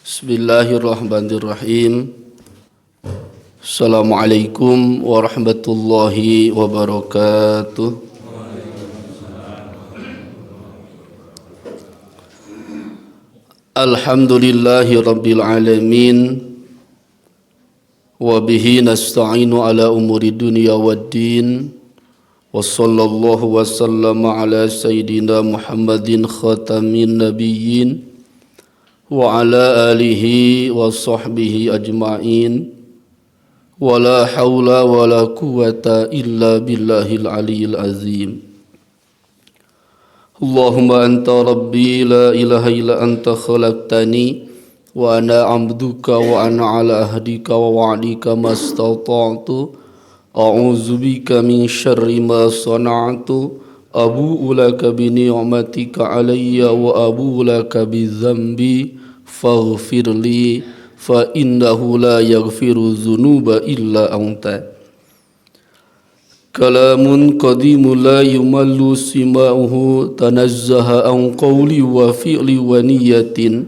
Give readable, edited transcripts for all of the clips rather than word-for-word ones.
Bismillahirrahmanirrahim. Assalamualaikum warahmatullahi wabarakatuh. Alhamdulillahi rabbil alamin. Wa bihi nasta'inu ala umuri dunya waddin. Wa sallallahu wa sallama ala sayyidina Muhammadin khatamin nabiyyin wa ala alihi wa sahbihi ajma'in. Wa la hawla wa la quwwata illa billahil aliyyil azim. Allahumma anta rabbi la ilaha illa anta khalaqtani wa ana abduka wa ana ala ahdika wa wa'dika mastata'tu a'udzu bika min syarri ma sana'tu abu'u laka bi ni'matika alayya wa abu'u laka bi dzambi faghfirli fa innahu la yaghfiru dzunuba illa anta. Kalamun qadimun la yumallu sima'uhu tanazzaha an qawli wa fi'li wa niyatin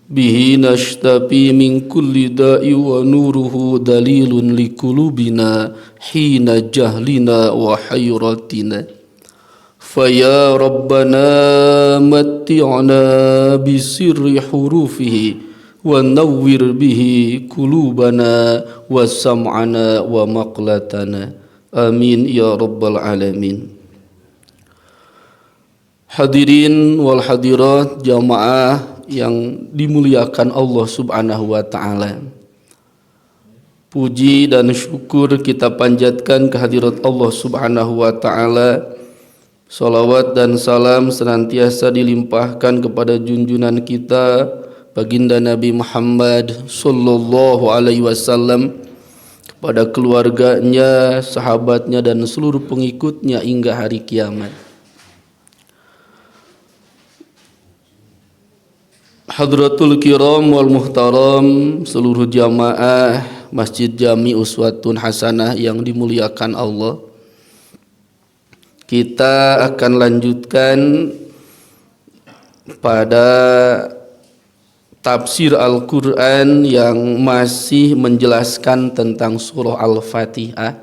bihi nashtafi min kulli da'i wa nuruhu dalilun li qulubina hina jahlina wa hayratina. Faya Rabbana matti'na bisirri hurufihi wa nawwir bihi qulubana wa sam'ana wa maqlatana. Amin ya rabbal alamin. Hadirin wal hadirat jamaah yang dimuliakan Allah Subhanahu wa taala. Puji dan syukur kita panjatkan kehadirat Allah Subhanahu wa taala. Salawat dan salam senantiasa dilimpahkan kepada junjungan kita baginda Nabi Muhammad sallallahu alaihi wasallam, kepada keluarganya, sahabatnya dan seluruh pengikutnya hingga hari kiamat. Hadratul kiram wal muhtaram, seluruh jamaah Masjid Jami Uswatun Hasanah yang dimuliakan Allah. Kita akan lanjutkan pada tafsir Al-Quran yang masih menjelaskan tentang surah Al-Fatihah.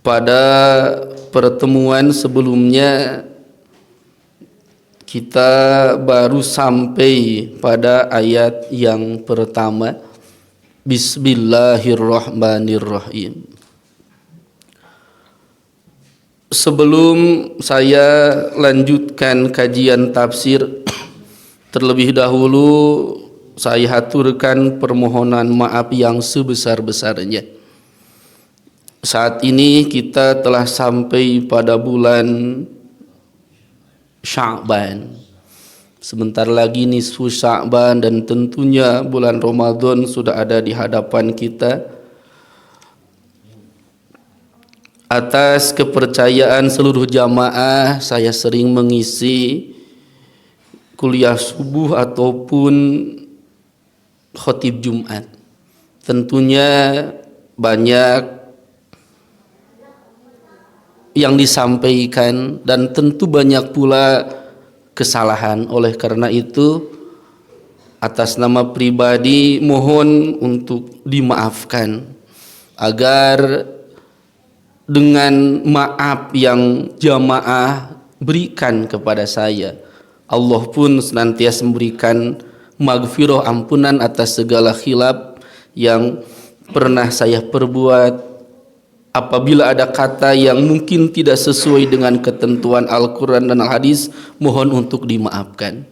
Pada pertemuan sebelumnya kita baru sampai pada ayat yang pertama, Bismillahirrahmanirrahim. Sebelum saya lanjutkan kajian tafsir, terlebih dahulu saya haturkan permohonan maaf yang sebesar-besarnya. Saat ini kita telah sampai pada bulan Sya'ban. Sebentar lagi nisfu Sya'ban dan tentunya bulan Ramadan sudah ada di hadapan kita. Atas kepercayaan seluruh jamaah, saya sering mengisi kuliah subuh ataupun khotib Jumat. Tentunya banyak yang disampaikan dan tentu banyak pula kesalahan. Oleh karena itu, atas nama pribadi mohon untuk dimaafkan, agar dengan maaf yang jamaah berikan kepada saya, Allah pun senantiasa memberikan maghfirah, ampunan atas segala khilaf yang pernah saya perbuat. Apabila ada kata yang mungkin tidak sesuai dengan ketentuan Al-Quran dan Al-Hadis, mohon untuk dimaafkan.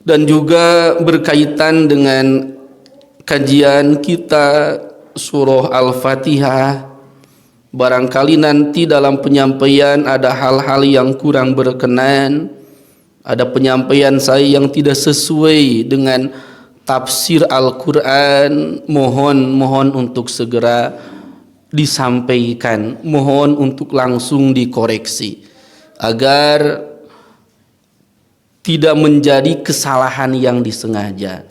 Dan juga berkaitan dengan kajian kita surah Al-Fatihah, barangkali nanti dalam penyampaian ada hal-hal yang kurang berkenan, ada penyampaian saya yang tidak sesuai dengan tafsir Al-Quran, mohon untuk segera disampaikan, mohon untuk langsung dikoreksi agar tidak menjadi kesalahan yang disengaja.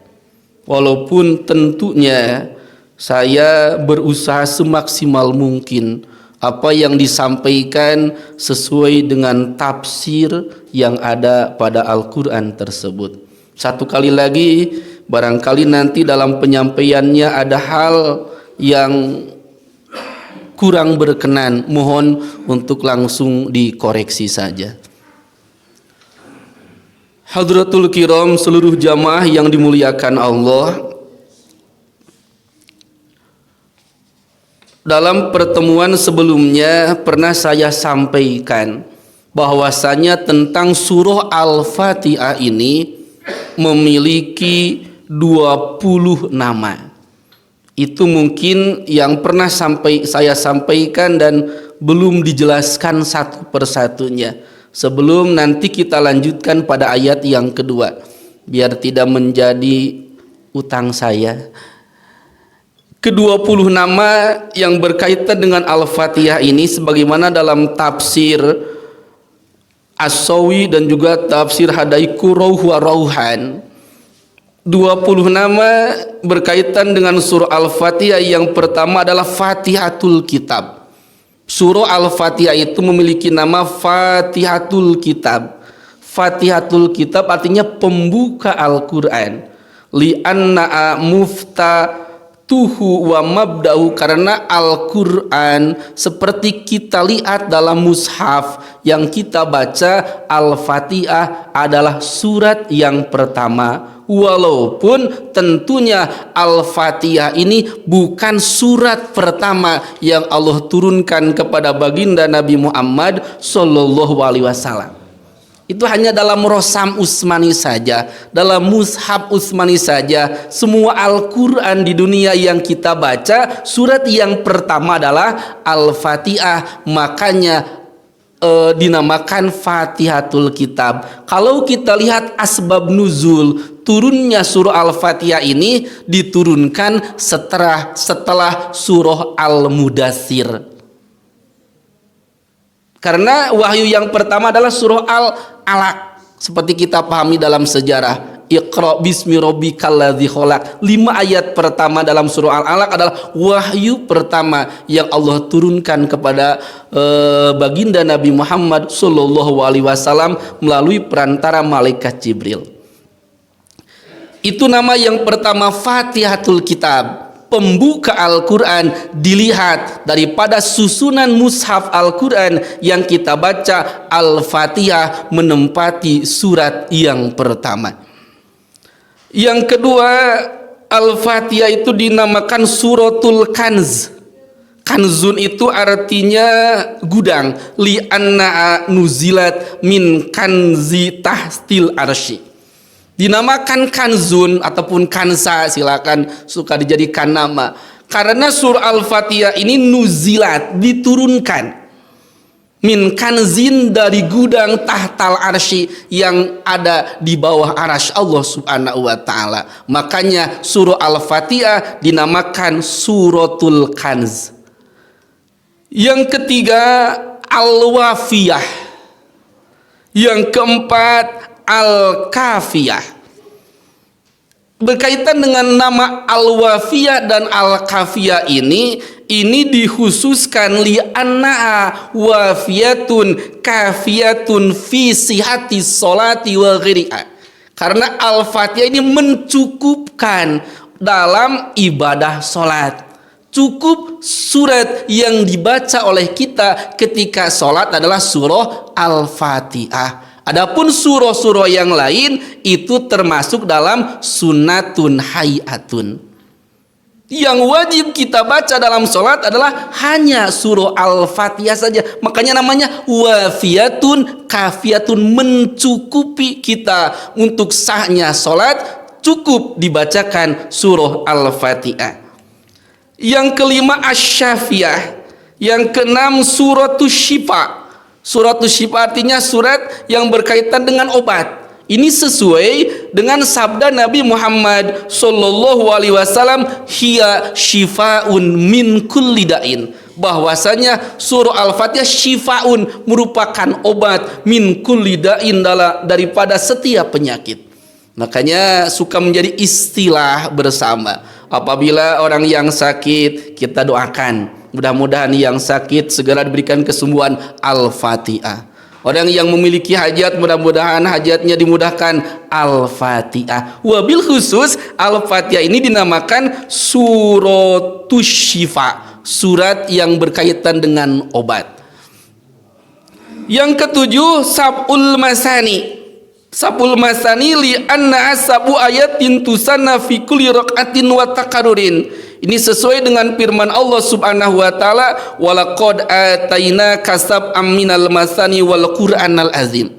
Walaupun tentunya saya berusaha semaksimal mungkin apa yang disampaikan sesuai dengan tafsir yang ada pada Al-Quran tersebut. Satu kali lagi, barangkali nanti dalam penyampaiannya ada hal yang kurang berkenan, mohon untuk langsung dikoreksi saja. Hadratul kiram, seluruh jamaah yang dimuliakan Allah, dalam pertemuan sebelumnya pernah saya sampaikan bahwasanya tentang surah Al-Fatihah ini memiliki 20 nama. Itu mungkin yang pernah saya sampaikan dan belum dijelaskan satu persatunya. Sebelum nanti kita lanjutkan pada ayat yang kedua, biar tidak menjadi utang saya. Ke-20 nama yang berkaitan dengan Al-Fatihah ini sebagaimana dalam tafsir As-Sawi dan juga tafsir Hadaiku Rauh wa Rauhan, 20 nama berkaitan dengan surah Al-Fatihah. Yang pertama adalah Fatihatul Kitab. Surah Al-Fatihah itu memiliki nama Fatihatul Kitab. Fatihatul Kitab artinya pembuka Al-Quran. Li'anna'a tuhu wa mabda'u, karena Al-Quran seperti kita lihat dalam mushaf yang kita baca, Al-Fatihah adalah surat yang pertama, walaupun tentunya Al-Fatihah ini bukan surat pertama yang Allah turunkan kepada baginda Nabi Muhammad sallallahu alaihi wasallam. Itu hanya dalam Rosam Utsmani saja, dalam Mushaf Utsmani saja. Semua Al-Quran di dunia yang kita baca, surat yang pertama adalah Al-Fatihah. Makanya dinamakan Fatihatul Kitab. Kalau kita lihat asbab nuzul turunnya surah Al-Fatihah ini diturunkan setelah surah Al-Mudaththir. Karena wahyu yang pertama adalah surah Al-Alaq, seperti kita pahami dalam sejarah. Iqra bismi rabbikal ladzi khalaq. 5 ayat pertama dalam surah Al-Alaq adalah wahyu pertama yang Allah turunkan kepada baginda Nabi Muhammad sallallahu alaihi wasallam melalui perantara malaikat Jibril. Itu nama yang pertama, Fatihatul Kitab, pembuka Al-Quran. Dilihat daripada susunan mushaf Al-Quran yang kita baca, Al-Fatihah menempati surat yang pertama. Yang kedua, Al-Fatihah itu dinamakan suratul kanz. Kanzun itu artinya gudang. Li'anna nuzilat min kanzi tahtil arsy. Dinamakan kanzun ataupun kansa, silakan suka dijadikan nama, karena surah Al-Fatihah ini nuzilat, diturunkan, min kanzin, dari gudang, tahtal arsy, yang ada di bawah arasy Allah subhanahu wa ta'ala. Makanya surah Al-Fatihah dinamakan suratul kanz. Yang ketiga, Al-Wafiyah. Yang keempat, Al-Kafiyah. Berkaitan dengan nama Al-Wafiyah dan Al-Kafiyah ini dikhususkan li'annaha wafiyatun kafiyatun fi sihati sholati wa ghiriha. Karena Al-Fatihah ini mencukupkan dalam ibadah sholat. Cukup surat yang dibaca oleh kita ketika sholat adalah surah Al-Fatihah. Adapun surah-surah yang lain itu termasuk dalam sunnatun hayatun. Yang wajib kita baca dalam sholat adalah hanya surah Al-Fatihah saja. Makanya namanya wafiyatun kafiyatun, mencukupi kita untuk sahnya sholat, cukup dibacakan surah Al-Fatihah. Yang kelima, Asy-Syafiyah. Yang keenam, suratus Syifa. Suratus Syifa artinya surat yang berkaitan dengan obat. Ini sesuai dengan sabda Nabi Muhammad sallallahu alaihi wasallam, hiya syifaun min kulli da'in, bahwasanya surah Al-Fatihah syifaun, merupakan obat, min kulli da'in, daripada setiap penyakit. Makanya suka menjadi istilah bersama. Apabila orang yang sakit, kita doakan Mudah-mudahan yang sakit segera diberikan kesembuhan. Al-Fatihah. Orang yang memiliki hajat, mudah-mudahan hajatnya dimudahkan. Al-Fatihah. Wabil khusus Al-Fatihah ini dinamakan suratus syifa, surat yang berkaitan dengan obat. Yang ketujuh, sab'ul masani. Sab'ul masani li anna sab'u ayatin tusanna fi kulli raqatin wa taqarrurin. Ini sesuai dengan firman Allah Subhanahu wa taala, walaqad atainaka sab'am minal masani wal qur'anal azim.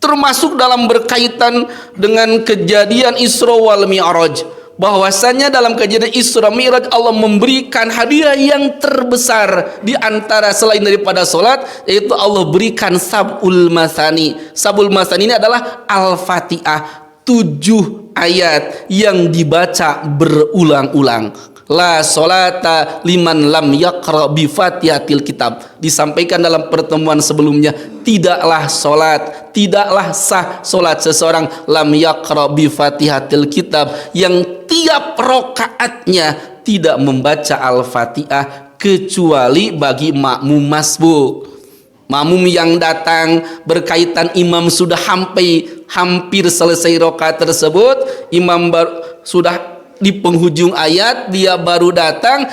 Termasuk dalam berkaitan dengan kejadian Isra wal Mi'raj, bahwasanya dalam kejadian Isra Mi'raj Allah memberikan hadiah yang terbesar di antara selain daripada salat, yaitu Allah berikan sab'ul masani. Sab'ul masani ini adalah Al-Fatihah, 7 ayat yang dibaca berulang-ulang. La solata liman lam yaqra bi fatihatil kitab. Disampaikan dalam pertemuan sebelumnya, tidaklah solat, tidaklah sah solat seseorang lam yaqra bi fatihatil kitab, yang tiap rokaatnya tidak membaca Al-Fatihah kecuali bagi makmum masbuk. Makmum yang datang berkaitan imam sudah hampir selesai rokaat tersebut, imam sudah di penghujung ayat, dia baru datang,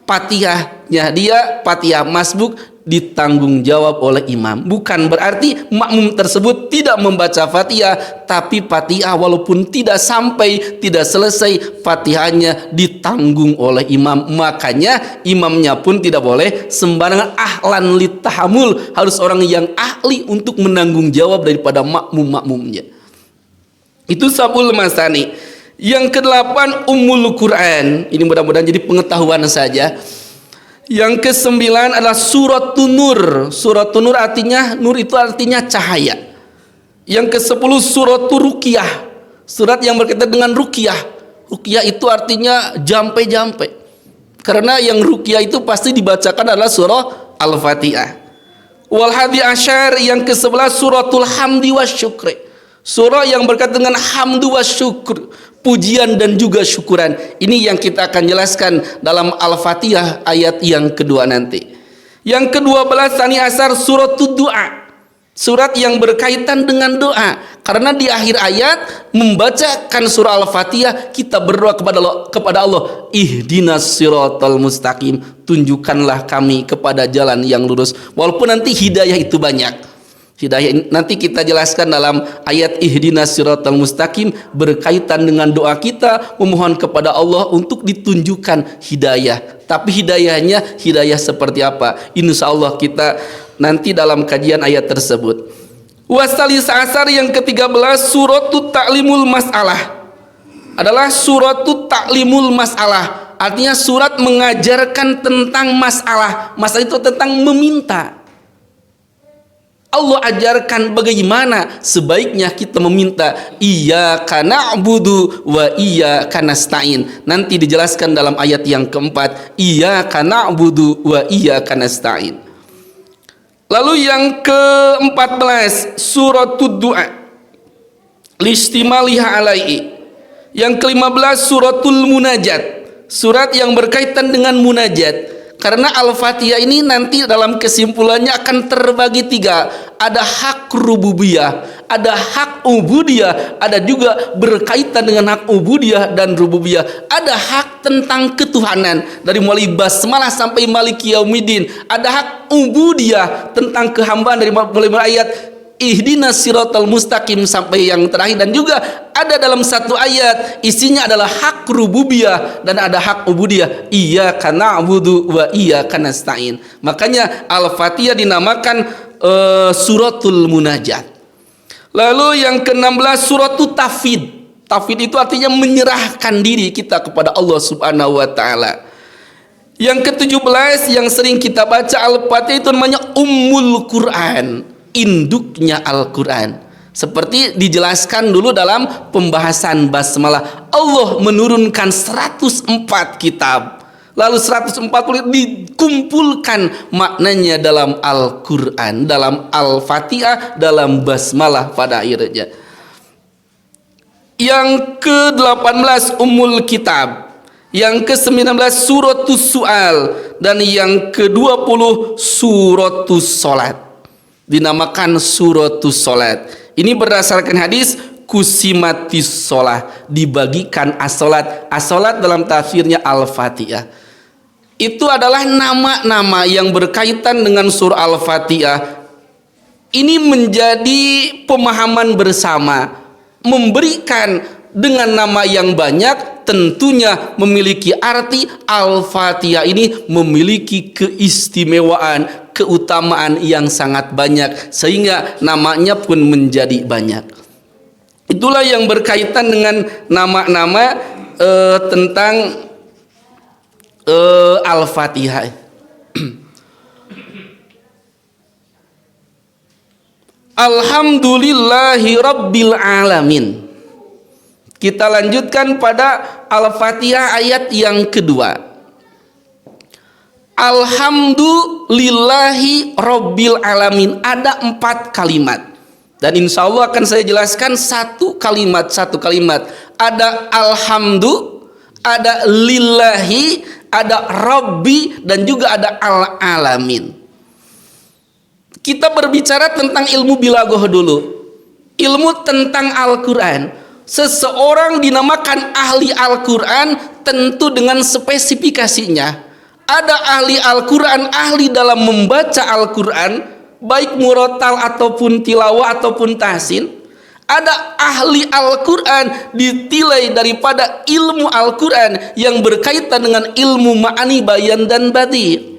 Fatihahnya dia Fatihah masbuk ditanggung jawab oleh imam. Bukan berarti makmum tersebut tidak membaca Fatihah, tapi Fatihah walaupun tidak sampai, tidak selesai, Fatihahnya ditanggung oleh imam. Makanya imamnya pun tidak boleh sembarangan, ahlan litahamul, harus orang yang ahli untuk menanggung jawab daripada makmum-makmumnya. Itu sabul masani. Yang ke-8 Ummul Quran. Ini mudah-mudahan jadi pengetahuan saja. Yang ke-9 adalah Suratun Nur. Suratun Nur artinya, nur itu artinya cahaya. Yang ke-10 Suratul Ruqyah, surat yang berkaitan dengan ruqyah. Ruqyah itu artinya jampe-jampe, karena yang ruqyah itu pasti dibacakan adalah surah Al-Fatihah. Wal hadi asyar, yang ke-11 Suratul Hamdi wasyukri, surah yang berkaitan dengan hamdu wasyukr, pujian dan juga syukuran. Ini yang kita akan jelaskan dalam Al-Fatihah ayat yang kedua nanti. Yang ke-12 Tsani Asar Suratul Du'a, surat yang berkaitan dengan doa, karena di akhir ayat membacakan surah Al-Fatihah kita berdoa kepada Allah, ihdinas siratal mustaqim, tunjukkanlah kami kepada jalan yang lurus. Walaupun nanti hidayah itu banyak, hidayah nanti kita jelaskan dalam ayat ihdinas siratal mustaqim, berkaitan dengan doa kita memohon kepada Allah untuk ditunjukkan hidayah. Tapi hidayahnya hidayah seperti apa? Insya Allah kita nanti dalam kajian ayat tersebut. Wasalis asar, yang ke-13 Suratul Ta'limul Mas'alah, adalah Suratul Ta'limul Mas'alah, artinya surat mengajarkan tentang masalah. Masalah itu tentang meminta. Allah ajarkan bagaimana sebaiknya kita meminta. Iyyaka na'budu wa iyyaka nasta'in. Nanti dijelaskan dalam ayat yang keempat, iyyaka na'budu wa iyyaka nasta'in. Lalu yang ke-14 Suratul Du'a listimaliha alaihi. Yang ke-15 Suratul Munajat, surat yang berkaitan dengan munajat. Karena Al-Fatihah ini nanti dalam kesimpulannya akan terbagi 3. Ada hak rububiyah, ada hak ubudiyah, ada juga berkaitan dengan hak ubudiyah dan rububiyah. Ada hak tentang ketuhanan dari mulai basmalah sampai maliki yaumiddin. Ada hak ubudiyah tentang kehambaan dari mulai ayat ihdinas siratal mustaqim sampai yang terakhir, dan juga ada dalam satu ayat isinya adalah hak rububiyah dan ada hak ubudiyah, iyyaka na'budu wa iyyaka nasta'in. Makanya Al-Fatihah dinamakan suratul munajat. Lalu yang ke-16 Suratul Tafwid. Tafwid itu artinya menyerahkan diri kita kepada Allah Subhanahu wa taala. Yang ke-17 yang sering kita baca Al-Fatihah itu namanya Ummul Quran, induknya Al-Quran. Seperti dijelaskan dulu dalam pembahasan basmalah, Allah menurunkan 104 kitab, lalu 140 dikumpulkan maknanya dalam Al-Quran, dalam Al-Fatihah, dalam basmalah pada akhirnya. Yang ke-18 Ummul Kitab. Yang ke-19 Suratus Su'al, dan yang ke-20 suratus salat. Dinamakan suratus salat. Ini berdasarkan hadis kusimatis sholah, dibagikan as-sholat. As-sholat dalam tafsirnya Al-Fatihah. Itu adalah nama-nama yang berkaitan dengan surah Al-Fatihah. Ini menjadi pemahaman bersama, memberikan dengan nama yang banyak tentunya memiliki arti. Al-Fatihah ini memiliki keistimewaan, keutamaan yang sangat banyak, sehingga namanya pun menjadi banyak. Itulah yang berkaitan dengan nama-nama tentang Al-Fatihah. Alhamdulillahi Rabbil Alamin. Kita lanjutkan pada Al-Fatihah ayat yang kedua. Alhamdulillahi Rabbil Alamin. Ada 4 kalimat. Dan insya Allah akan saya jelaskan satu kalimat. Ada alhamdu, ada lillahi, ada rabbi, dan juga ada al-alamin. Kita berbicara tentang ilmu bilaghah dulu. Ilmu tentang Al-Quran. Seseorang dinamakan ahli Al-Quran tentu dengan spesifikasinya. Ada ahli Al-Quran, ahli dalam membaca Al-Quran, baik murotal ataupun tilawah ataupun tahsin. Ada ahli Al-Quran ditilai daripada ilmu Al-Quran yang berkaitan dengan ilmu ma'ani, bayan, dan badi.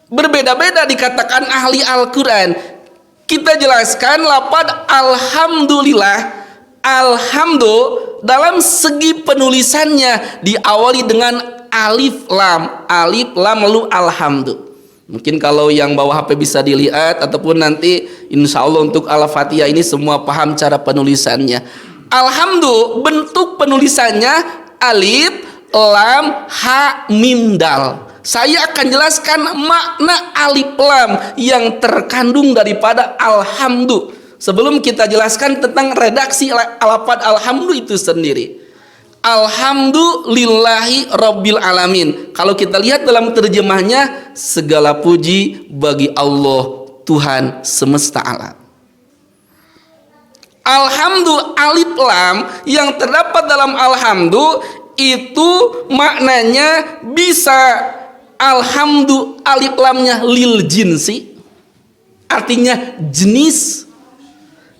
Berbeda-beda dikatakan ahli Al-Quran. Kita jelaskan lafaz alhamdulillah. Alhamdu dalam segi penulisannya diawali dengan alif lam lalu alhamdu. Mungkin kalau yang bawa HP bisa dilihat, ataupun nanti insya Allah untuk Al-Fatihah ini semua paham cara penulisannya. Alhamdu bentuk penulisannya alif lam ha mim dal. Saya akan jelaskan makna alif lam yang terkandung daripada alhamdu sebelum kita jelaskan tentang redaksi lafaz alhamdu itu sendiri. Alhamdulillahi Rabbil Alamin. Kalau kita lihat dalam terjemahnya, segala puji bagi Allah Tuhan semesta alam. Alhamdu alif lam yang terdapat dalam alhamdu itu maknanya bisa alhamdu alif lamnya lil jinsi, artinya jenis.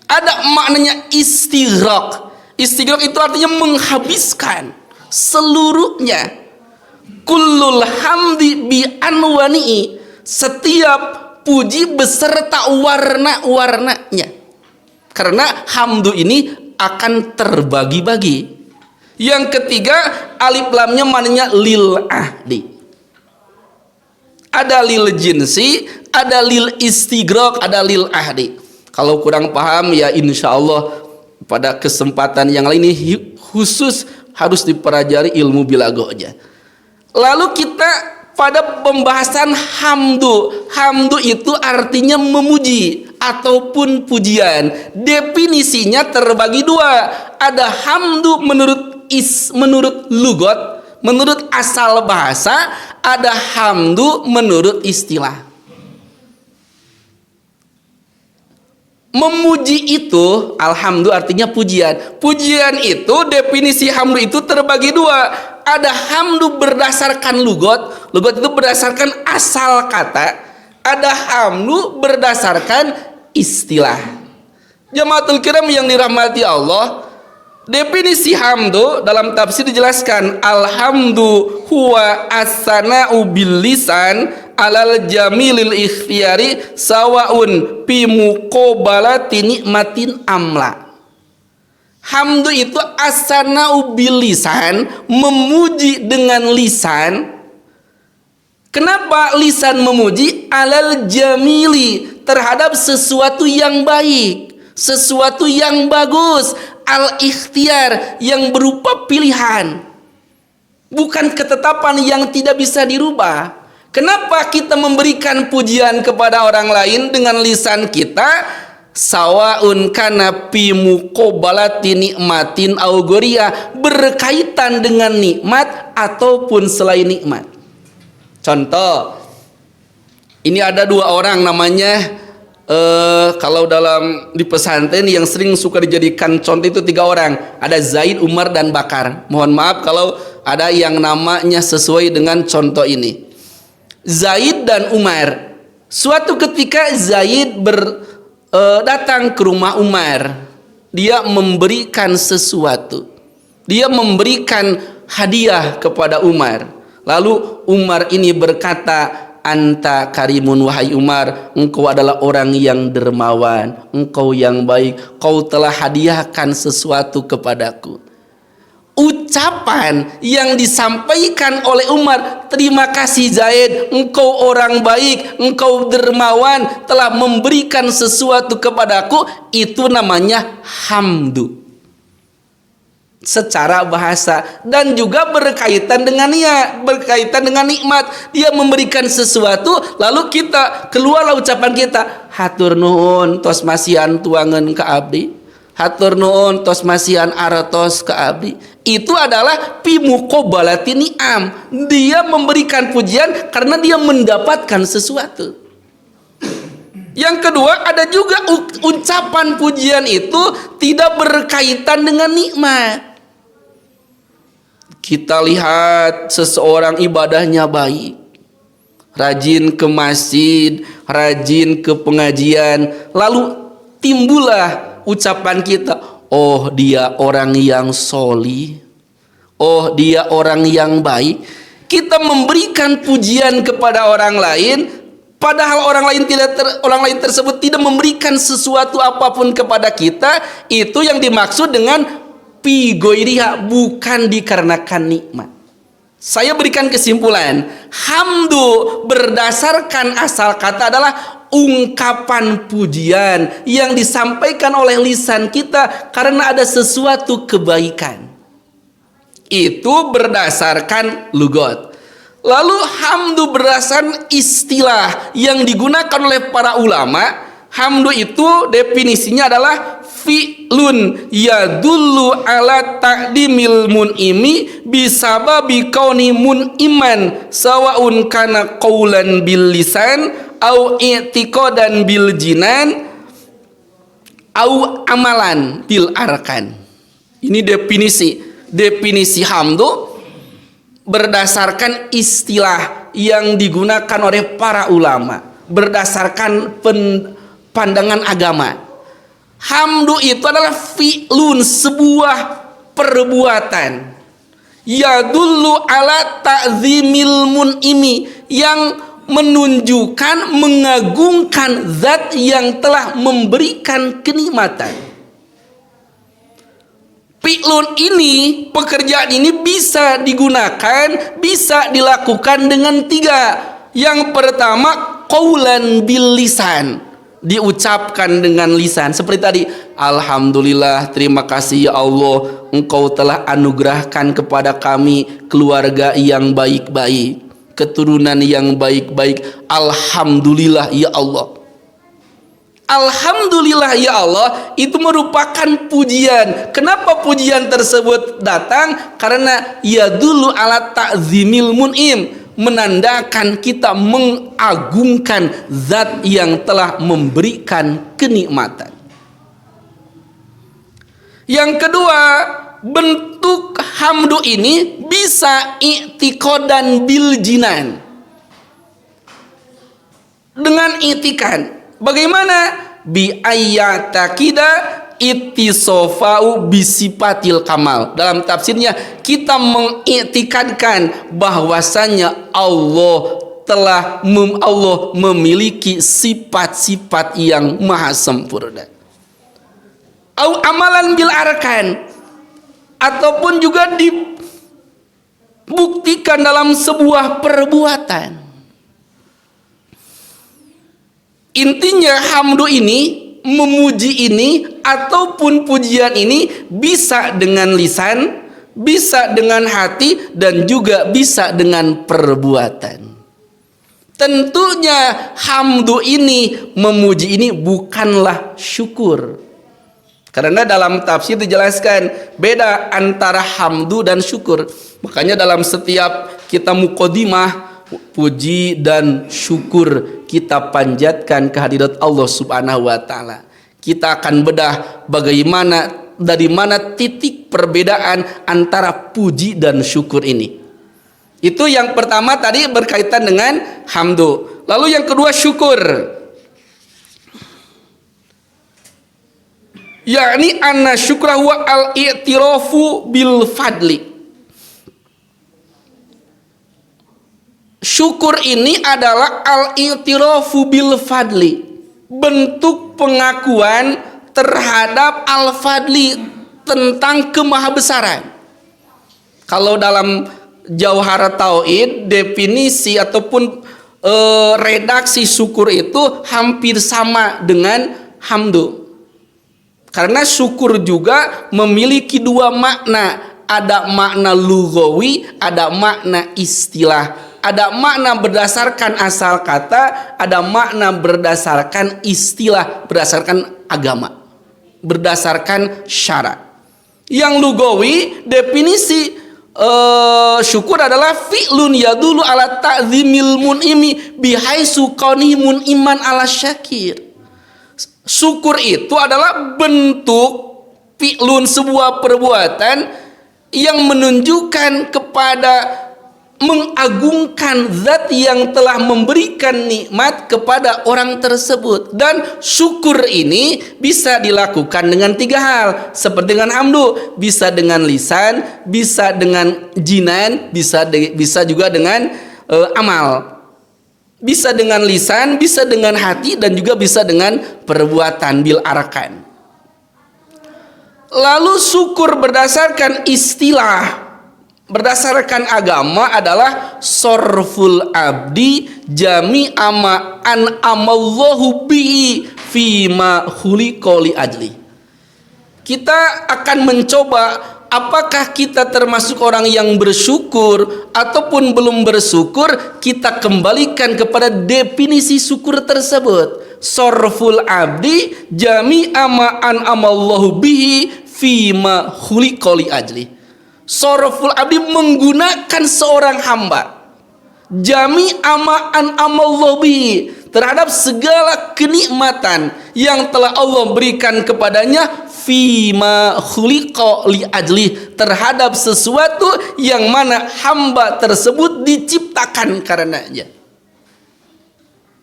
Ada maknanya istighraq. Istighraq itu artinya menghabiskan seluruhnya. Kullul hamdi bi anwani'i, setiap puji beserta warna-warnanya. Karena hamdu ini akan terbagi-bagi. Yang ketiga, alif lamnya maknanya lil ahdi. Ada lil jinsi, ada lil istighraq, ada lil ahdi. Kalau kurang paham ya insya Allah pada kesempatan yang lain ini khusus harus dipelajari ilmu bilaghahnya. Lalu kita pada pembahasan hamdu. Hamdu itu artinya memuji ataupun pujian. Definisinya terbagi dua. Ada hamdu menurut lugat, menurut asal bahasa. Ada hamdu menurut istilah. Memuji itu, alhamdu artinya pujian. Pujian itu, definisi hamdu itu terbagi dua. Ada hamdu berdasarkan lugat. Lugat itu berdasarkan asal kata. Ada hamdu berdasarkan istilah. Jamaatul kiram yang dirahmati Allah, definisi hamdu dalam tafsir dijelaskan, alhamdu huwa as-sana'u bil lisan alal jamilil ikhtiyari sawaun fi muqabalati nikmatin amla. Hamdu itu as-sana'u bil lisan, memuji dengan lisan. Kenapa lisan memuji? Alal jamili, terhadap sesuatu yang baik, sesuatu yang bagus. Al-ikhtiyar, yang berupa pilihan, bukan ketetapan yang tidak bisa dirubah. Kenapa kita memberikan pujian kepada orang lain dengan lisan kita? Sawaun kana fi muqabalati nikmatin au ghoriya, berkaitan dengan nikmat ataupun selain nikmat. Contoh, ini ada dua orang namanya, kalau dalam di pesantren yang sering suka dijadikan contoh itu tiga orang. Ada Zaid, Umar, dan Bakar. Mohon maaf kalau ada yang namanya sesuai dengan contoh ini. Zaid dan Umar. Suatu ketika Zaid datang ke rumah Umar. Dia memberikan sesuatu. Dia memberikan hadiah kepada Umar. Lalu Umar ini berkata, Anta karimun wahai Umar, engkau adalah orang yang dermawan, engkau yang baik, kau telah hadiahkan sesuatu kepadaku. Ucapan yang disampaikan oleh Umar, terima kasih Zaid, engkau orang baik, engkau dermawan, telah memberikan sesuatu kepadaku, itu namanya hamdu secara bahasa, dan juga berkaitan dengan berkaitan dengan nikmat. Dia memberikan sesuatu, lalu kita keluarlah ucapan kita, hatur nuhun tos masihan tuangan ke abdi, hatur nuhun tos masihan aratos ke abdi. Itu adalah pimuqobalati ni'am. Dia memberikan pujian karena dia mendapatkan sesuatu. Yang kedua, ada juga ucapan pujian itu tidak berkaitan dengan nikmat. Kita lihat seseorang ibadahnya baik, rajin ke masjid, rajin ke pengajian, lalu timbullah ucapan kita, oh dia orang yang solih, oh dia orang yang baik. Kita memberikan pujian kepada orang lain, padahal orang lain tersebut tidak memberikan sesuatu apapun kepada kita. Itu yang dimaksud dengan pigoiriha, bukan dikarenakan nikmat. Saya berikan kesimpulan, hamdu berdasarkan asal kata adalah ungkapan pujian yang disampaikan oleh lisan kita karena ada sesuatu kebaikan. Itu berdasarkan lugat. Lalu hamdu berdasarkan istilah yang digunakan oleh para ulama. Hamdu itu definisinya adalah fi'lun yadullu ala ta'dimil mun'imi bisababi kauni mun'iman sawaun kana qaulan bil lisan au i'tiqadan bil jinan au amalan bil arkan. Ini definisi hamdu berdasarkan istilah yang digunakan oleh para ulama, berdasarkan pandangan agama. Hamdu itu adalah fi'lun, sebuah perbuatan, yadullu ala ta'zimil mun'imi, yang menunjukkan, mengagungkan zat yang telah memberikan kenikmatan. Fi'lun ini, pekerjaan ini bisa digunakan, bisa dilakukan dengan tiga. Yang pertama, qaulan bil lisan, diucapkan dengan lisan, seperti tadi, alhamdulillah, terima kasih ya Allah, engkau telah anugerahkan kepada kami keluarga yang baik-baik, keturunan yang baik-baik, alhamdulillah ya Allah. Alhamdulillah ya Allah itu merupakan pujian. Kenapa pujian tersebut datang? Karena yadullu ala ta'zimil mun'im, menandakan kita mengagungkan zat yang telah memberikan kenikmatan. Yang kedua, bentuk hamdu ini bisa i'tiqadan bil jinan, dengan i'tiqad. Bagaimana? Bi ayyatakida ittisofau bisipatil kamal. Dalam tafsirnya, kita mengiktikadkan bahwasanya Allah memiliki sifat-sifat yang maha sempurna. Au amalan bil arkan, ataupun juga dibuktikan dalam sebuah perbuatan. Intinya hamdu ini, memuji ini, ataupun pujian ini bisa dengan lisan, bisa dengan hati, dan juga bisa dengan perbuatan. Tentunya hamdu ini, memuji ini bukanlah syukur. Karena dalam tafsir dijelaskan beda antara hamdu dan syukur. Makanya dalam setiap kita muqaddimah puji dan syukur kita panjatkan kehadirat Allah Subhanahu wa taala. Kita akan bedah dari mana titik perbedaan antara puji dan syukur ini. Itu yang pertama tadi berkaitan dengan hamdu. Lalu yang kedua syukur. Yakni anna syukra huwa al-i'tirafu bil fadli. Syukur ini adalah al-i'tirafu bil fadli. Bentuk pengakuan terhadap al-fadli, tentang kemahabesaran. Kalau dalam Jauharat Tauhid, definisi ataupun redaksi syukur itu hampir sama dengan hamdu. Karena syukur juga memiliki dua makna. Ada makna lughawi, ada makna istilah. Ada makna berdasarkan asal kata, ada makna berdasarkan istilah, berdasarkan agama, berdasarkan syarat. Yang lughawi, definisi syukur adalah fi'lun yadulu ala ta'zimil mun'imi bihaisu kauni mun'iman ala syakir. Syukur itu adalah bentuk fi'lun, sebuah perbuatan yang menunjukkan kepada mengagungkan zat yang telah memberikan nikmat kepada orang tersebut. Dan syukur ini bisa dilakukan dengan tiga hal, seperti dengan hamdu, bisa dengan lisan, bisa dengan jinan, bisa juga dengan amal. Bisa dengan lisan, bisa dengan hati, dan juga bisa dengan perbuatan bil arkan. Lalu syukur berdasarkan istilah, berdasarkan agama adalah sorful abdi jami ama an amallahu bihi fima khuliqa li ajli. Kita akan mencoba apakah kita termasuk orang yang bersyukur ataupun belum bersyukur. Kita kembalikan kepada definisi syukur tersebut. Sorful abdi jami ama an amallahu bihi fima khuliqa li ajli. Soroful abdi menggunakan seorang hamba jami amaan amallobi terhadap segala kenikmatan yang telah Allah berikan kepadanya fima khuliqa li ajli, terhadap sesuatu yang mana hamba tersebut diciptakan karenanya.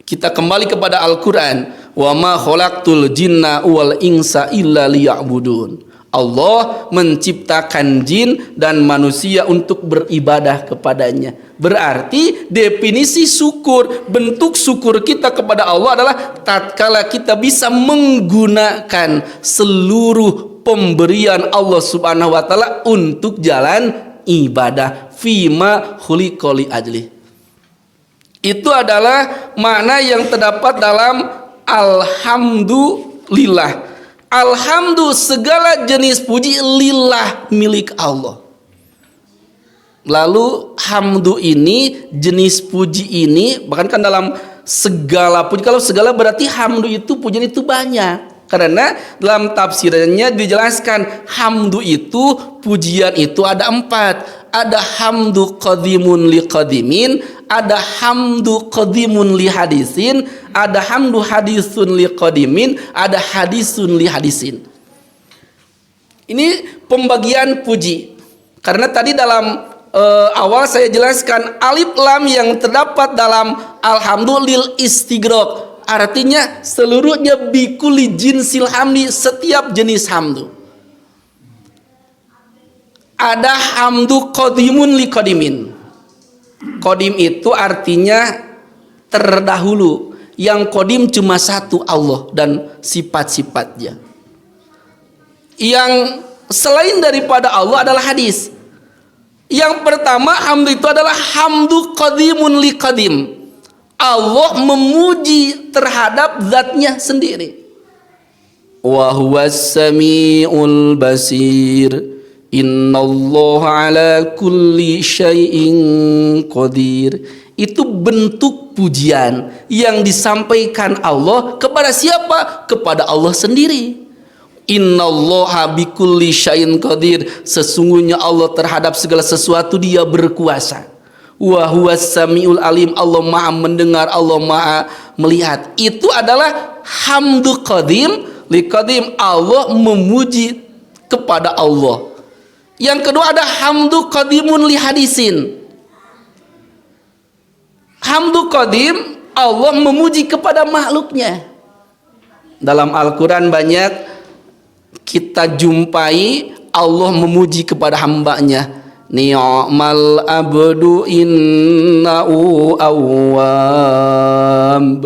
Kita kembali kepada Al-Quran, wa ma khalaqtul jinna wal insa illa liya'budun. Allah menciptakan jin dan manusia untuk beribadah kepadanya. Berarti definisi syukur, bentuk syukur kita kepada Allah adalah tatkala kita bisa menggunakan seluruh pemberian Allah Subhanahu wa taala untuk jalan ibadah fima khuliqa li ajli. Itu adalah makna yang terdapat dalam alhamdulillah. Alhamdulillah, segala jenis puji lillah, milik Allah. Lalu hamdu ini, jenis puji ini, bahkan kan dalam segala puji, kalau segala berarti hamdu itu, pujian itu banyak. Karena dalam tafsirannya dijelaskan hamdu itu, pujian itu ada 4. Ada hamdu qadimun li qadimin, ada hamdu qadimun li hadisin, ada hamdu hadisun li qadimin, ada hadisun li hadisin. Ini pembagian puji. Karena tadi dalam awal saya jelaskan alif lam yang terdapat dalam alhamdulillah istighraq, artinya seluruhnya bikuli jinsil hamdi, setiap jenis hamdu. Ada hamdu qadimun li qadimin. Qadim itu artinya terdahulu. Yang qadim cuma satu, Allah dan sifat-sifatnya. Yang selain daripada Allah adalah hadis. Yang pertama hamdu itu adalah hamdu qadimun li qadim. Allah memuji terhadap zatnya sendiri. Wa huwas samiul basir. Innallaha ala kulli syai'in qadir. Itu bentuk pujian yang disampaikan Allah kepada siapa? Kepada Allah sendiri. Innallaha bikulli syai'in qadir. Sesungguhnya Allah terhadap segala sesuatu dia berkuasa. Wa huwas samiul alim, Allah Maha mendengar, Allah Maha melihat. Itu adalah hamdu qadim li qadim, Allah memuji kepada Allah. Yang kedua ada hamdu qadimun li hadisin. Hamdu qadim, Allah memuji kepada makhluknya. Dalam Al-Quran banyak kita jumpai Allah memuji kepada hambanya. Ni'mal abdu innahu awwab.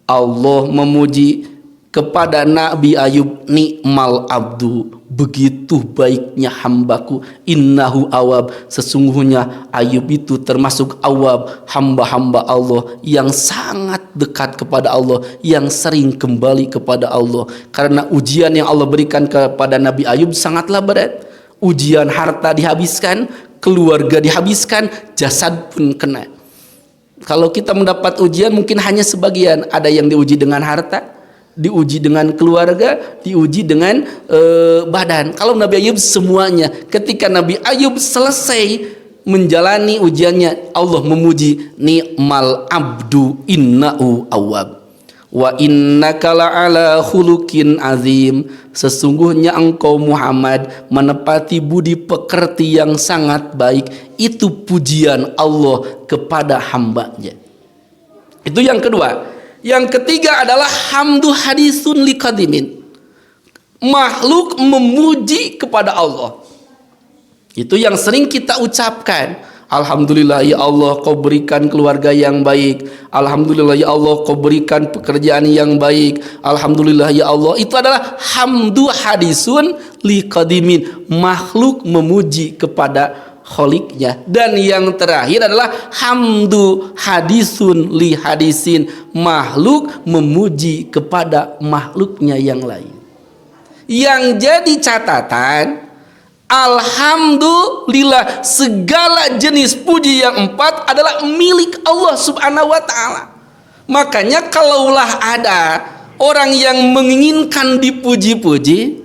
Allah memuji kepada Nabi Ayub, ni'mal abdu, begitu baiknya hambaku, innahu awab, sesungguhnya Ayub itu termasuk awab, hamba-hamba Allah yang sangat dekat kepada Allah, yang sering kembali kepada Allah. Karena ujian yang Allah berikan kepada Nabi Ayub sangatlah berat. Ujian harta dihabiskan, keluarga dihabiskan, jasad pun kena. Kalau kita mendapat ujian mungkin hanya sebagian, ada yang diuji dengan harta, diuji dengan keluarga, diuji dengan badan. Kalau Nabi Ayub semuanya. Ketika Nabi Ayub selesai menjalani ujiannya, Allah memuji, ni'mal abdu innahu awwab. Wa innaka la'ala khuluqin azim, sesungguhnya engkau Muhammad menepati budi pekerti yang sangat baik. Itu pujian Allah kepada hambanya. Itu yang kedua. Yang ketiga adalah hamdu hadisun liqadimin, makhluk memuji kepada Allah. Itu yang sering kita ucapkan. Alhamdulillah ya Allah, kau berikan keluarga yang baik. Alhamdulillah ya Allah, kau berikan pekerjaan yang baik. Alhamdulillah ya Allah. Itu adalah hamdu hadisun liqadimin, makhluk memuji kepada kholiknya. Dan yang terakhir adalah hamdu hadisun li hadisin, makhluk memuji kepada makhluknya yang lain. Yang jadi catatan, alhamdulillah, segala jenis puji yang empat adalah milik Allah subhanahu wa ta'ala. Makanya kalaulah ada orang yang menginginkan dipuji-puji,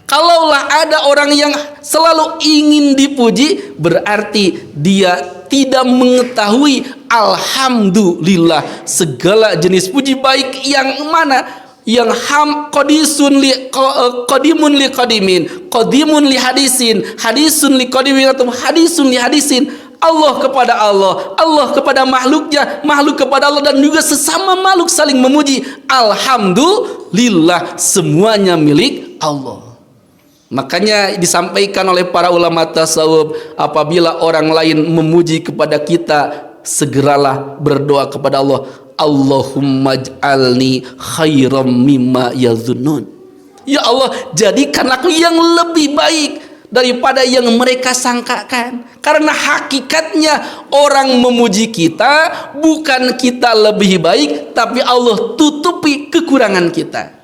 kalaulah ada orang yang selalu ingin dipuji, berarti dia tidak mengetahui alhamdulillah, segala jenis puji baik yang mana, yang qadisun li qadimun li qadimin, qadimun li hadisin, hadisun li qadimin, atau hadisun li hadisin. Allah kepada Allah, Allah kepada makhluknya, makhluk kepada Allah, dan juga sesama makhluk saling memuji. Alhamdulillah, semuanya milik Allah. Makanya disampaikan oleh para ulama tasawuf, apabila orang lain memuji kepada kita, segeralah berdoa kepada Allah, Allahumma ij'alni khairam mimma yazunnun. Ya Allah, jadikanlah aku yang lebih baik daripada yang mereka sangkakan. Karena hakikatnya orang memuji kita, bukan kita lebih baik, tapi Allah tutupi kekurangan kita.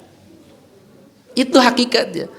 Itu hakikatnya.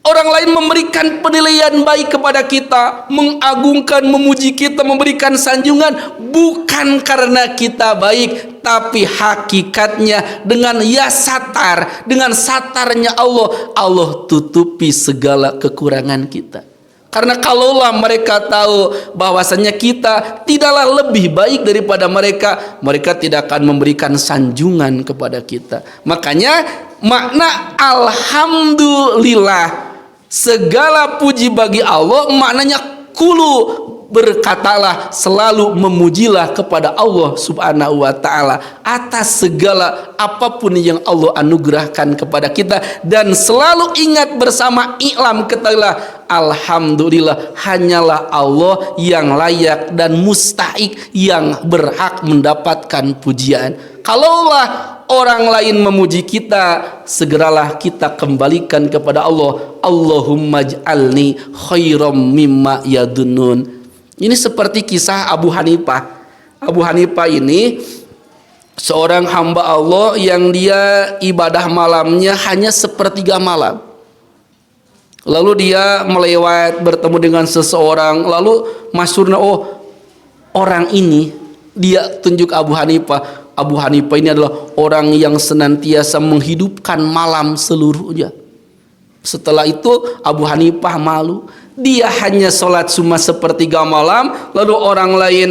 Orang lain memberikan penilaian baik kepada kita, mengagungkan, memuji kita, memberikan sanjungan, bukan karena kita baik, tapi hakikatnya dengan ya satar, dengan satarnya Allah, Allah tutupi segala kekurangan kita. Karena kalaulah mereka tahu bahwasanya kita tidaklah lebih baik daripada mereka, mereka tidak akan memberikan sanjungan kepada kita. Makanya makna alhamdulillah, segala puji bagi Allah, maknanya kulu, berkatalah, selalu memujilah kepada Allah subhanahu wa ta'ala atas segala apapun yang Allah anugerahkan kepada kita. Dan selalu ingat bersama, iklam, ketahuilah, alhamdulillah, hanyalah Allah yang layak dan mustahik, yang berhak mendapatkan pujian. Kalaulah orang lain memuji kita, segeralah kita kembalikan kepada Allah, Allahumma ij'alni khairam mimma yadunnun. Ini seperti kisah Abu Hanifah. Abu Hanifah ini seorang hamba Allah yang dia ibadah malamnya hanya sepertiga malam. Lalu dia melewat, bertemu dengan seseorang, lalu masyhurnya, oh orang ini, dia tunjuk Abu Hanifah. Abu Hanifah ini adalah orang yang senantiasa menghidupkan malam seluruhnya. Setelah itu Abu Hanifah malu, Dia hanya sholat cuma sepertiga malam, lalu orang lain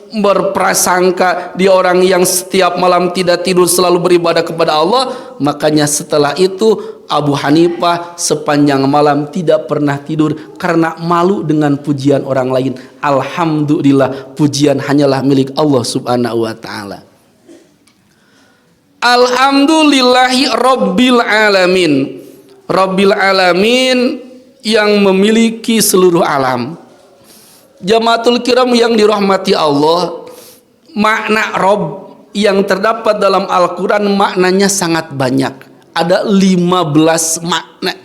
berprasangka dia orang yang setiap malam tidak tidur selalu beribadah kepada Allah. Makanya setelah itu Abu Hanifah sepanjang malam tidak pernah tidur karena malu dengan pujian orang lain. Alhamdulillah, pujian hanyalah milik Allah subhanahu wa ta'ala. Alhamdulillahi Rabbil Alamin. Rabbil Alamin yang memiliki seluruh alam. Jamaatul kiram yang dirahmati Allah, makna Rabb yang terdapat dalam Al-Quran maknanya sangat banyak. Ada 15 makna.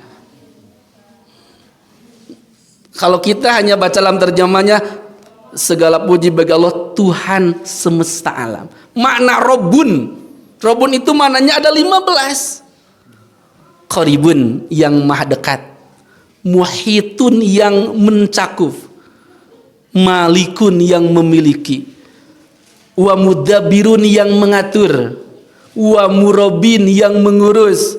Kalau kita hanya baca dalam terjemahnya, segala puji bagi Allah Tuhan semesta alam. Makna Rabbun, Rabbun itu maknanya ada 15. Qaribun yang maha dekat, muhitun yang mencakup, malikun yang memiliki, wa mudabbirun yang mengatur, wa murabin yang mengurus,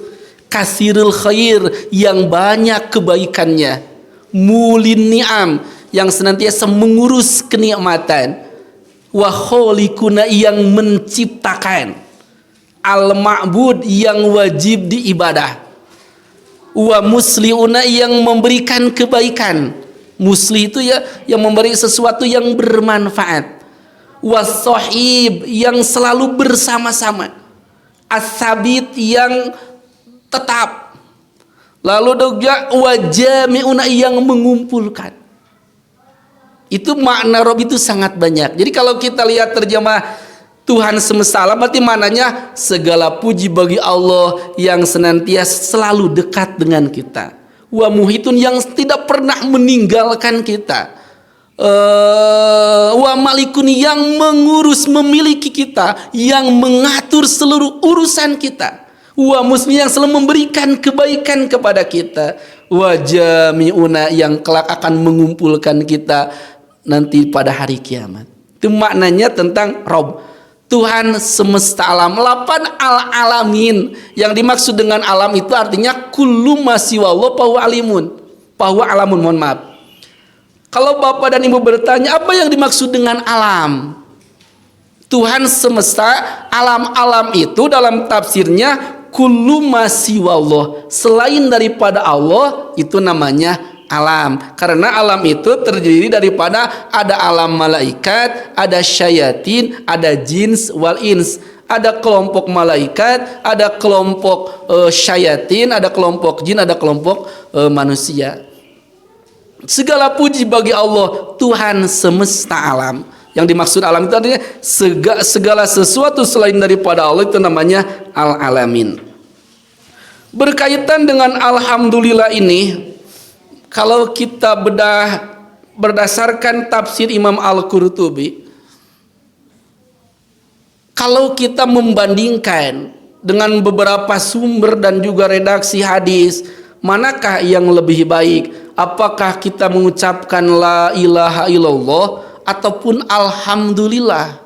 kasirul khair yang banyak kebaikannya, mulin ni'am yang senantiasa mengurus kenikmatan, wa khaliquna yang menciptakan, al ma'bud yang wajib diibadah, wa musliuna yang memberikan kebaikan. Musli itu ya yang memberi sesuatu yang bermanfaat. Was-sahib yang selalu bersama-sama. As-sabit yang tetap. Lalu juga wajami'una yang mengumpulkan. Itu makna Rabb itu sangat banyak. Jadi kalau kita lihat terjemah Tuhan semesta alam, berarti maknanya segala puji bagi Allah yang senantiasa selalu dekat dengan kita. Wa muhitun yang tidak pernah meninggalkan kita, wa malikun yang mengurus memiliki kita, yang mengatur seluruh urusan kita, wa muslim yang selalu memberikan kebaikan kepada kita, wa jami'una yang kelak akan mengumpulkan kita nanti pada hari kiamat. Itu maknanya tentang Rabb, Tuhan semesta alam. 8 al-alamin. Yang dimaksud dengan alam itu artinya kullu ma siwallah fahuwa alimun. Fahuwa alamun, mohon maaf. Kalau Bapak dan Ibu bertanya apa yang dimaksud dengan alam? Tuhan semesta alam-alam itu dalam tafsirnya kullu ma siwallah, selain daripada Allah itu namanya alam. Karena alam itu terdiri daripada ada alam malaikat, ada syayatin, ada jins wal ins. Ada kelompok malaikat, ada kelompok syayatin, ada kelompok jin, ada kelompok manusia. Segala puji bagi Allah Tuhan semesta alam. Yang dimaksud alam itu artinya segala sesuatu selain daripada Allah itu namanya al-alamin. Berkaitan dengan alhamdulillah ini, kalau kita bedah berdasarkan tafsir Imam Al-Qurtubi, kalau kita membandingkan dengan beberapa sumber dan juga redaksi hadis, manakah yang lebih baik? Apakah kita mengucapkan la ilaha illallah ataupun alhamdulillah?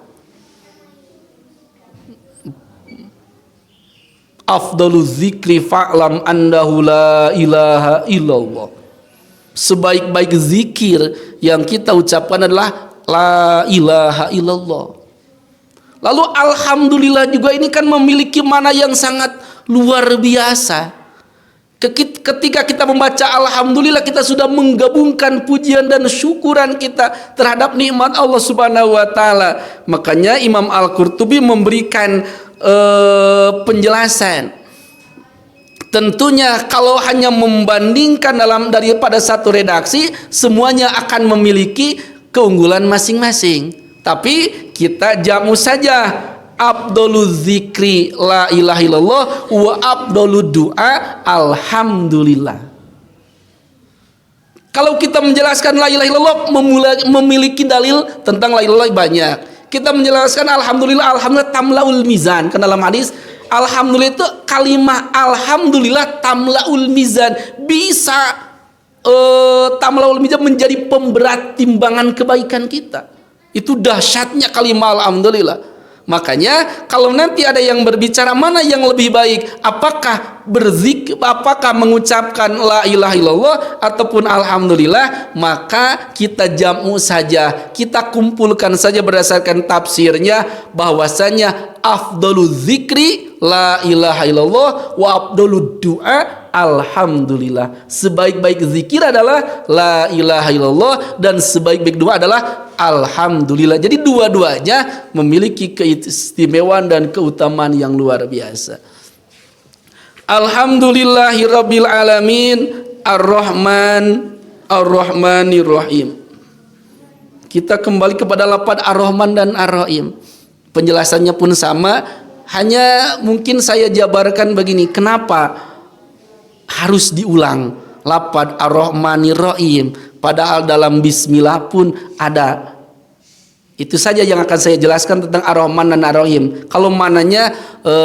Afdalu zikri fa'lam annahu la ilaha illallah. Sebaik-baik zikir yang kita ucapkan adalah la ilaha illallah. Lalu alhamdulillah juga ini kan memiliki makna yang sangat luar biasa. Ketika kita membaca alhamdulillah, kita sudah menggabungkan pujian dan syukuran kita terhadap nikmat Allah Subhanahu wa taala. Makanya Imam Al-Qurtubi memberikan penjelasan. Tentunya kalau hanya membandingkan daripada satu redaksi, semuanya akan memiliki keunggulan masing-masing. Tapi kita jamu saja. Afdhalu zikri la ilaha illallah wa afdhalu du'a alhamdulillah. Kalau kita menjelaskan la ilaha illallah memiliki dalil tentang la ilaha illallah banyak. Kita menjelaskan alhamdulillah tamlaul mizan. Karena dalam hadis alhamdulillah itu kalimah alhamdulillah tamlaul mizan, bisa tamlaul mizan menjadi pemberat timbangan kebaikan kita. Itu dahsyatnya kalimah alhamdulillah. Makanya kalau nanti ada yang berbicara mana yang lebih baik, apakah apakah mengucapkan la ilaha illallah ataupun alhamdulillah, maka kita jam'u saja, kita kumpulkan saja berdasarkan tafsirnya, bahwasanya afdalul zikri la ilaha illallah wa afdalud du'a alhamdulillah. Sebaik-baik zikir adalah la ilaha illallah dan sebaik-baik doa adalah alhamdulillah. Jadi dua-duanya memiliki keistimewaan dan keutamaan yang luar biasa. Alhamdulillahirabbil alamin ar-rahmanir rahim. Kita kembali kepada lafaz ar-rahman dan ar-rahim. Penjelasannya pun sama, hanya mungkin saya jabarkan begini, kenapa harus diulang lafaz ar-rahmanir rahim padahal dalam bismillah pun ada. Itu saja yang akan saya jelaskan tentang ar-rahman dan ar-rahim. Kalau mananya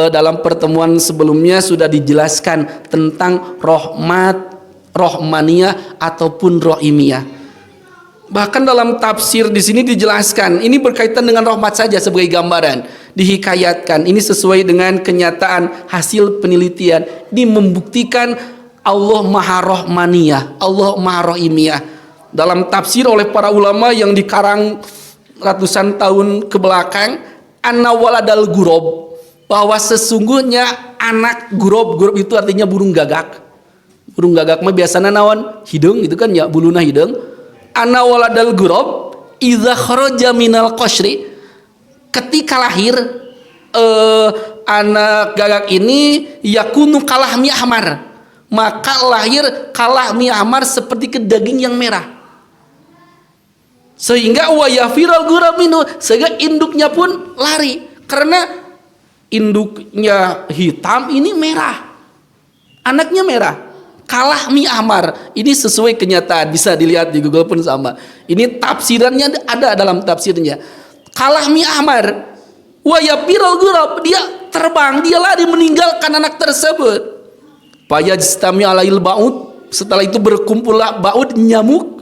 dalam pertemuan sebelumnya sudah dijelaskan tentang rahmat, rahmaniyah ataupun rahimiyah. Bahkan dalam tafsir di sini dijelaskan ini berkaitan dengan rahmat saja sebagai gambaran, dihikayatkan ini sesuai dengan kenyataan hasil penelitian. Ini membuktikan Allah Maha Rahmaniyah, Allah Maha Rahimiyah. Dalam tafsir oleh para ulama yang dikarang ratusan tahun ke belakang, anna waladal gurob, bahwa sesungguhnya anak gurob itu artinya burung gagak. Burung gagak mah biasanya naon? Hidung gitu kan ya, buluna hidung. Anna waladal gurob idza kharaja minal qashri, ketika lahir anak gagak ini yakunu kalahmi ahmar, maka lahir kalahmi ahmar seperti daging yang merah. Sehingga wayafiral gurabinu, sehingga induknya pun lari karena induknya hitam, ini merah, anaknya merah, kalah mi ahmar. Ini sesuai kenyataan, bisa dilihat di Google pun sama. Ini tafsirannya ada dalam tafsirnya. Kalah mi ahmar, wayafiral gurab, dia terbang, dia lari meninggalkan anak tersebut. Fayajtami alail baud, setelah itu berkumpullah baud, nyamuk.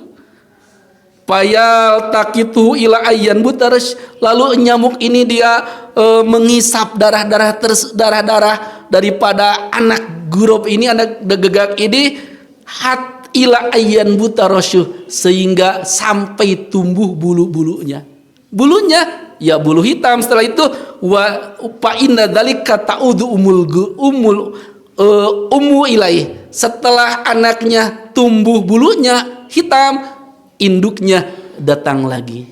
Payal takitu ila ayyan butaras, lalu nyamuk ini dia menghisap darah-darah daripada anak gurob ini, anak gegak ini, hat ila ayyan butarasyu, sehingga sampai tumbuh bulu-bulunya. Bulunya ya bulu hitam. Setelah itu wa inna dzalika ta'udu ummu ilaih, setelah anaknya tumbuh bulunya hitam, induknya datang lagi.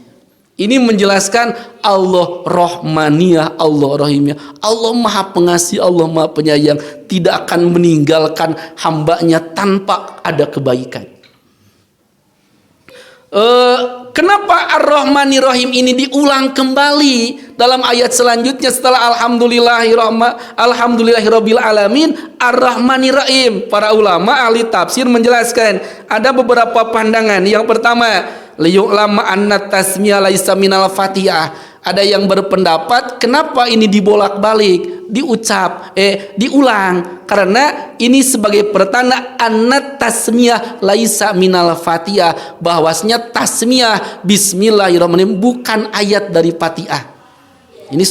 Ini menjelaskan Allah Rahmaniyah, Allah Rahimiyah. Allah Maha Pengasih, Allah Maha Penyayang, tidak akan meninggalkan hambanya tanpa ada kebaikan. Kenapa Ar-Rahmanir Rahim ini diulang kembali dalam ayat selanjutnya setelah Alhamdulillahirabbil alamin Ar-Rahmanir Rahim? Para ulama ahli tafsir menjelaskan ada beberapa pandangan. Yang pertama, liyu'lama anna tasmiyah laisa minal Fatihah. Ada yang berpendapat kenapa ini dibolak-balik, diulang, karena ini sebagai pertanda anna tasmiyah laisa minal Fatihah, bahwasanya tasmiyah bismillahirrahmanirrahim bukan ayat dari Fatihah. Ini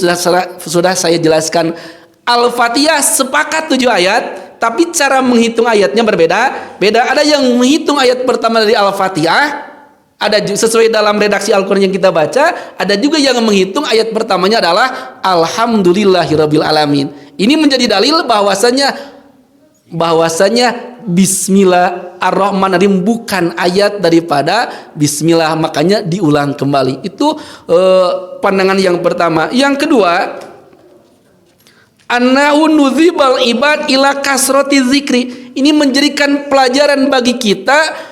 sudah saya jelaskan. Al-Fatihah sepakat 7 ayat, tapi cara menghitung ayatnya berbeda. Ada yang menghitung ayat pertama dari Al-Fatihah, ada sesuai dalam redaksi Al-Quran yang kita baca. Ada juga yang menghitung ayat pertamanya adalah Alhamdulillahirabbil alamin. Ini menjadi dalil bahwasanya Bismillah Ar-Rahmanir-Rahim bukan ayat daripada Bismillah, makanya diulang kembali. Itu pandangan yang pertama. Yang kedua, annahu nudzibal ibad ila kasrati zikri. Ini menjadikan pelajaran bagi kita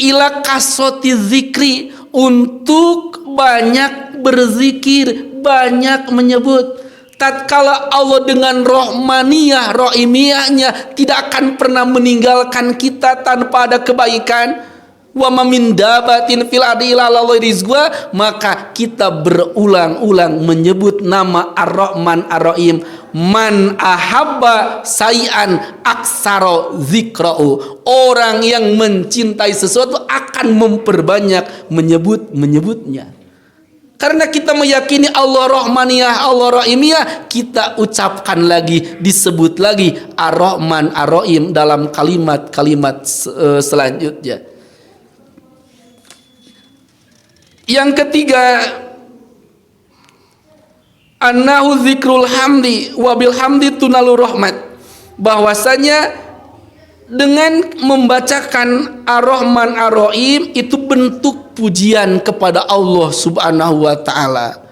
ila kasrati zikri, untuk banyak berzikir, banyak menyebut. Tatkala Allah dengan Rahmaniyah, Rahimiyahnya tidak akan pernah meninggalkan kita tanpa ada kebaikan. Wa ma min dabatin fil ardi illa Allahu rizqa, maka kita berulang-ulang menyebut nama Ar-Rahman Ar-Rahim. Man ahabba sayan aksaro zikra'u, orang yang mencintai sesuatu akan memperbanyak menyebutnya. Karena kita meyakini Allah Rahmaniyah, Allah Rahimiyah, kita ucapkan lagi, disebut lagi Ar-Rahman, Ar-Rahim dalam kalimat-kalimat selanjutnya. Yang ketiga, annahu zikrul hamdi wa bil hamdi tunalu rahmat. Bahwasanya dengan membacakan Ar-Rahman Ar-Rahim itu bentuk pujian kepada Allah Subhanahu wa taala.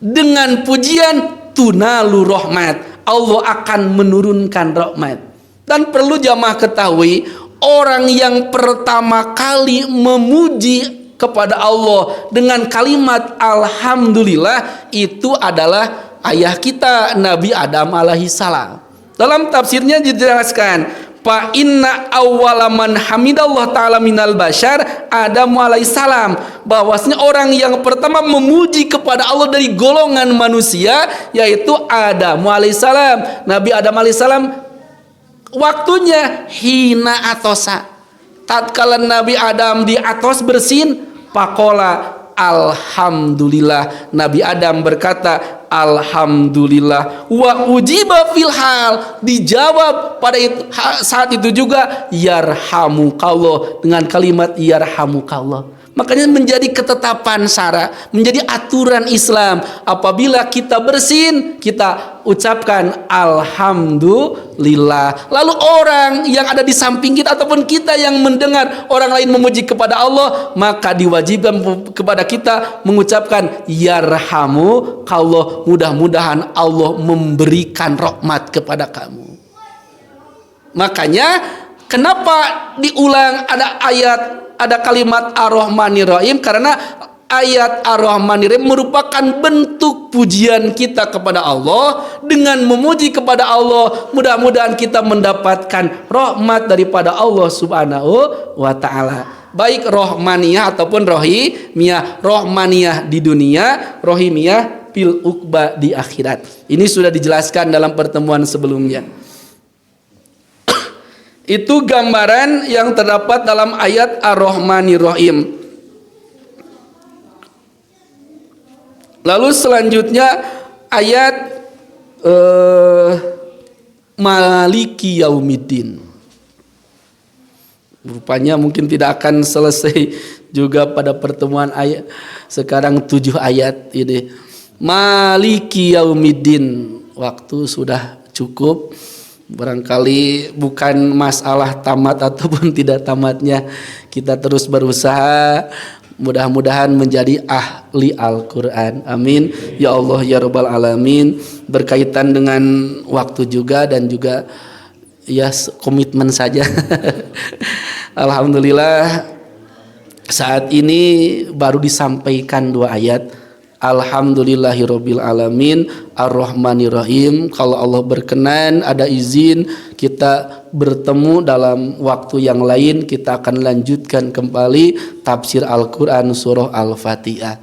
Dengan pujian tunalu rahmat, Allah akan menurunkan rahmat. Dan perlu jamaah ketahui, orang yang pertama kali memuji kepada Allah dengan kalimat alhamdulillah itu adalah ayah kita Nabi Adam alaihi salam. Dalam tafsirnya dijelaskan, fa inna awwala man hamidallah ta'ala minal bashar Adam alaihissalam, bahwasanya orang yang pertama memuji kepada Allah dari golongan manusia yaitu Adam alaihissalam. Nabi Adam alaihissalam waktunya hina atosa, tatkala Nabi Adam di atos bersin, pakola alhamdulillah, Nabi Adam berkata alhamdulillah, wa ujiba fil hal, dijawab pada saat itu juga yarhamukallah dengan kalimat yarhamukallah. Makanya menjadi ketetapan syara, menjadi aturan Islam, apabila kita bersin kita ucapkan alhamdulillah. Lalu orang yang ada di samping kita ataupun kita yang mendengar orang lain memuji kepada Allah, maka diwajibkan kepada kita mengucapkan yarhamukallah, mudah-mudahan Allah memberikan rahmat kepada kamu. Makanya kenapa diulang ada ayat, ada kalimat Ar-Rahmanir-Rahim? Karena ayat Ar-Rahmanir-Rahim merupakan bentuk pujian kita kepada Allah. Dengan memuji kepada Allah, mudah-mudahan kita mendapatkan rahmat daripada Allah Subhanahu wa taala. Baik Rahmaniyah ataupun Rahimiyah. Rahmaniyah di dunia, Rahimiyah fil uqba di akhirat. Ini sudah dijelaskan dalam pertemuan sebelumnya. Itu gambaran yang terdapat dalam ayat Ar-Rahmanir-Rahim. Lalu selanjutnya ayat Maliki Yaumiddin. Rupanya mungkin tidak akan selesai juga pada pertemuan ayat. Sekarang 7 ayat ini. Maliki Yaumiddin. Waktu sudah cukup. Barangkali bukan masalah tamat ataupun tidak tamatnya, kita terus berusaha, mudah-mudahan menjadi ahli Al-Quran. Amin ya Allah ya Rabbal Alamin. Berkaitan dengan waktu juga dan juga ya komitmen saja. Alhamdulillah saat ini baru disampaikan 2 ayat. Alhamdulillahirabbil alamin Ar-Rahmanir-Rahim. Kalau Allah berkenan, ada izin, kita bertemu dalam waktu yang lain, kita akan lanjutkan kembali tafsir Al-Quran surah Al-Fatihah.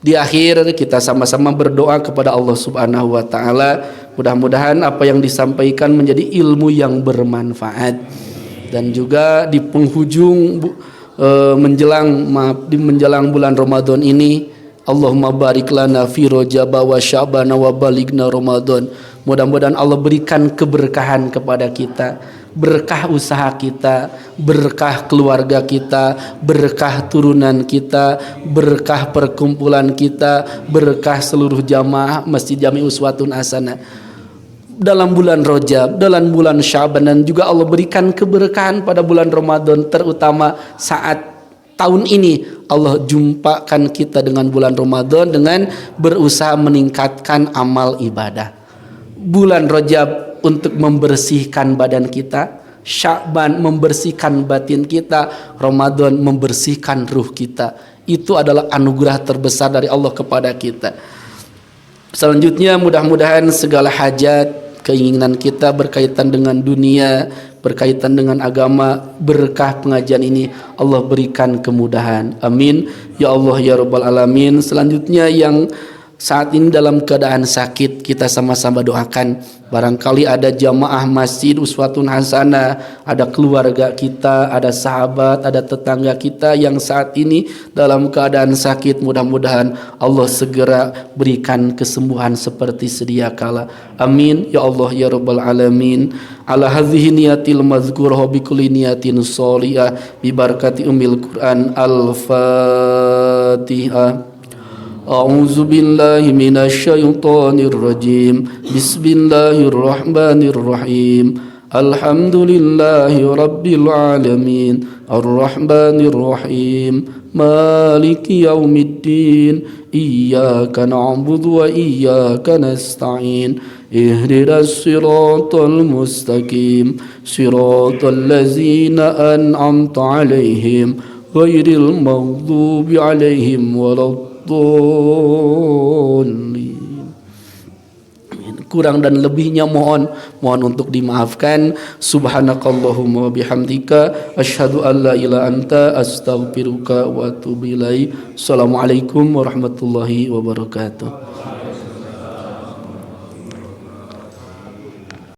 Di akhir kita sama-sama berdoa kepada Allah Subhanahu wa taala, mudah-mudahan apa yang disampaikan menjadi ilmu yang bermanfaat. Dan juga di penghujung menjelang bulan Ramadan ini, Allahumma barik lana fi Rajab wa Sya'ban wa balighna Ramadan. Mudah-mudahan Allah berikan keberkahan kepada kita, berkah usaha kita, berkah keluarga kita, berkah turunan kita, berkah perkumpulan kita, berkah seluruh jamaah Masjid Jami Uswatun Hasanah dalam bulan Rajab, dalam bulan Sya'ban, dan juga Allah berikan keberkahan pada bulan Ramadan, terutama saat tahun ini Allah jumpakan kita dengan bulan Ramadan dengan berusaha meningkatkan amal ibadah. Bulan Rajab untuk membersihkan badan kita, Sya'ban membersihkan batin kita, Ramadan membersihkan ruh kita. Itu adalah anugerah terbesar dari Allah kepada kita. Selanjutnya mudah-mudahan segala hajat, keinginan kita berkaitan dengan dunia, berkaitan dengan agama, berkah pengajian ini Allah berikan kemudahan. Amin ya Allah ya Rabbal Alamin. Selanjutnya yang saat ini dalam keadaan sakit, kita sama-sama doakan. Barangkali ada jamaah masjid Uswatun Hasanah, ada keluarga kita, ada sahabat, ada tetangga kita yang saat ini dalam keadaan sakit. Mudah-mudahan Allah segera berikan kesembuhan seperti sedia kala. Amin ya Allah ya rabbal alamin. Ala hadhihi niyatil mazkurah bi kulli niyatin sholihah bi barakati ummil Quran. Al-Fatihah. A'udzu billahi minasy syaithanir rajim. Bismillahirrahmanirrahim. Alhamdulillahi rabbil alamin. Arrahmanir rahim. Maliki yaumiddin. Iyyaka na'budu wa iyyaka nasta'in. Ihdinas siratal mustaqim. Siratal ladzina an'amta 'alaihim ghairil maghdubi 'alaihim waladdallin. Kurang dan lebihnya mohon untuk dimaafkan. Subhanakallahumma bihamdika asyhadu an la ilaha anta astaghfiruka wa atubu ilaik. Assalamualaikum warahmatullahi wabarakatuh.